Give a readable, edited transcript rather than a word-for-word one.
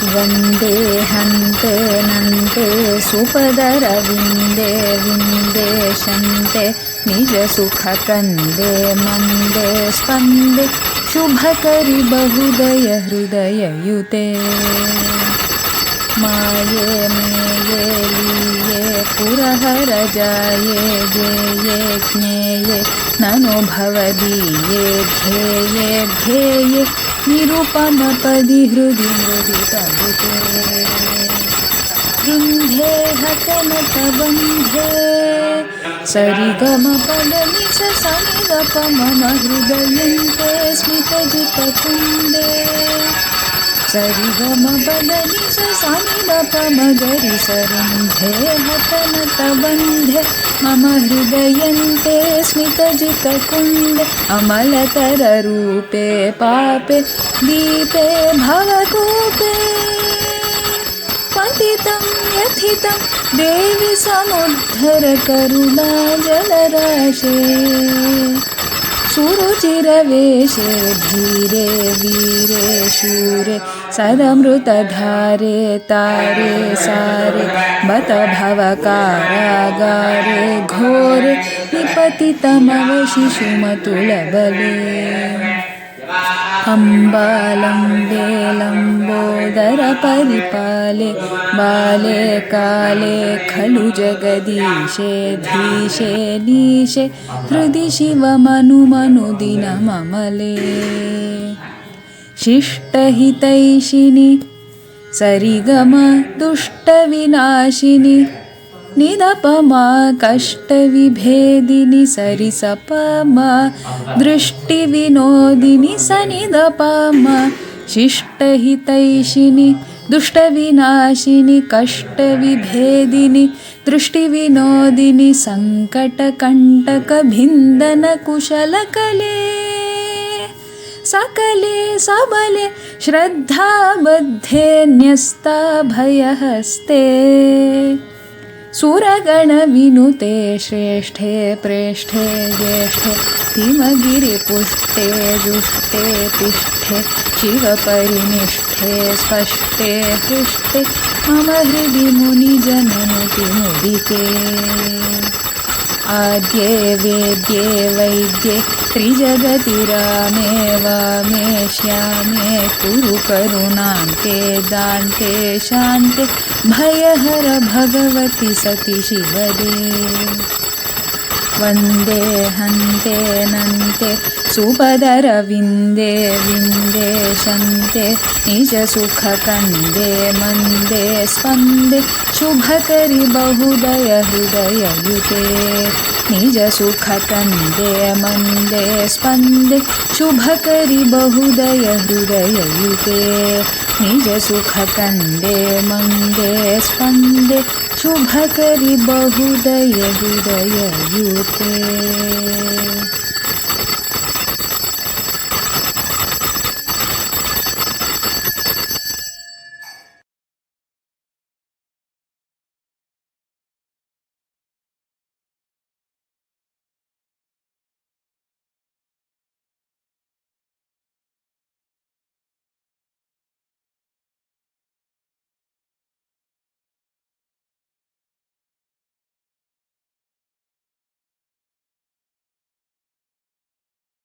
ವಂದೇ ಹಂತೆ ನಂತೆ ಸುಪದರವಿಂದೇ ವಿಂದೇಶಂತೆ ನಿಜ ಸುಖ ಕಂದೆ ಮಂದೆ ಸ್ಪಂದೆ ಶುಭಕರಿ ಬಹುದಯ ಹೃದಯಯುತೆ ಮಾಯೆ ಮೇಯೆ ಲೀಯೆ ಪುರಹರ ಜಾಯೆ ಜ್ಞೇಯೆ ಜ್ಞೇಯೆ ನನುಭವದೀಯೆ ಧ್ಯೇಯೆ ಧ್ಯೇಯೆ ನಿರುಪಮ ಪದಿ ಹೃದಿ ಹೃದಿ ತಬುತೆ ವೃಂಧೆ ಹತನತ ಬಂಧೆ ಸರಿಗಮ ಪದ ನಿಸ ಸನಿದಪ ಮಮ ಹೃದಯಂತೆ ಸ್ಮಿತಜಿತ ಕುಂದೆ ಸರಿಗಮ ಪದ ನಿಸ ಸನಿದಪ ಮಗರಿ ಸರುಂಧೆ ಹತನತ ಬಂಧೆ ಮಮ ಹೃದಯಂತೆ ಸ್ಮಿತಜಿತ ಕುಂದೆ ಅಮಲತರ ರೂಪೆ ಪಾಪೆ ದೀಪೆ ಭವಕೂಪೆ ಪತಿತಂ ಯಥಿತಂ ದೇವಿ ಸಮುದ್ಧರ ಕರುಣಾ ಜಲರಾಶೆ ಸುರುಚಿರವೇಶೆ ಧೀರೆ ವೀರೆ ಶೂರೆ ಸದಮೃತಧಾರೆ ತಾರೆ ಸಾರೆ ಬತ ಭವ ಕಾರಾಗಾರೆ ಘೋರೆ ವಿಪತಿತಮವ ಶಿಶುಮತುಲಬಲೆ ಅಂಬಾಲಂಬೆ ಲಂಬೋದರ ಪರಿಪಾಲೆ ಬಾಲೆ ಕಾಲೆ ಖಲು ಜಗದೀಶೆ ಧೀಶೆ ನೀಶೆ ಹೃದಿ ಶಿವ ಮನು ಮನು ದಿನ ಮಮಲೆ ಶಿಷ್ಟಹಿತೈಷಿಣಿ ಸರಿಗಮ ದುಷ್ಟ ವಿನಾಶಿನಿ ನಿದಪಮ ಕಷ್ಟ ವಿಭೇದಿನಿ ಸರಿಸಪಮ ದೃಷ್ಟಿ ವಿನೋದಿನಿ ಸನಿದಪಮ ಶಿಷ್ಟಹಿತೈಷಿಣಿ ದುಷ್ಟ ವಿನಾಶಿನಿ ಕಷ್ಟ ವಿಭೇದಿನಿ ದೃಷ್ಟಿ ವಿನೋದಿನಿ ಸಂಕಟ ಕಂಟಕ ಭಿಂದನ ಕುಶಲ ಕಲೆ ಸಕಲೆ ಸಬಲೆ ಶ್ರದ್ಧಾ ಬದ್ಧೆ ನ್ಯಸ್ತ ಭಯಹಸ್ತೆ ಸುರಗಣ ವಿನುತೆ ಶ್ರೇಷ್ಠೆ ಪ್ರೇಷ್ಠೆ ಜ್ಯೇಷ್ಠೆ ಹಿಮಗಿರಿ ಪುಷ್ಟೆ ಜುಷ್ಟೆ ತಿಷ್ಠೆ ಶಿವಪರಿನಿಷ್ಠೆ ಸ್ಪಷ್ಟೆ ಹೃಷ್ಟೆ ಮಮ ಹೃದಿ ಮುನಿಜನನುತಿ ಮುದಿತೆ ಆದ್ಯೆ ವೇದ್ಯೆ ವೈದ್ಯೆ ತ್ರಿಜಗತಿ ರಾಮೇ ವಾಮೇ ಶ್ಯಾಮೇ ಕುರು ಕರುಣಾಂತೆ ದಾಂತೆ ಶಾಂತೆ ಭಯಹರ ಭಗವತಿ ಸತಿ ಶಿವದೇ ವಂದೇ ಹಂತೆ ನಂತೆ ಸುಪದರವಿಂದೇ ವಿಂದೇಶಂತೆ ನಿಜ ಸುಖ ಕಂದೆ ಮಂದೆ ಸ್ಪಂದೆ ಶುಭಕರಿ ಬಹುದಯ ಹೃದಯಯುತೆ ನಿಜ ಸುಖ ಕಂದೆ ಮಂದೆ ಸ್ಪಂದೆ ಶುಭಕರಿ ಬಹುದಯ ಹೃದಯಯುತೆ ನಿಜ ಸುಖ ಕಂದೆ ಮಂದೆ ಸ್ಪಂದೆ ಶುಭಕರಿ ಬಹುದಯ ಹೃದಯಯುತೆ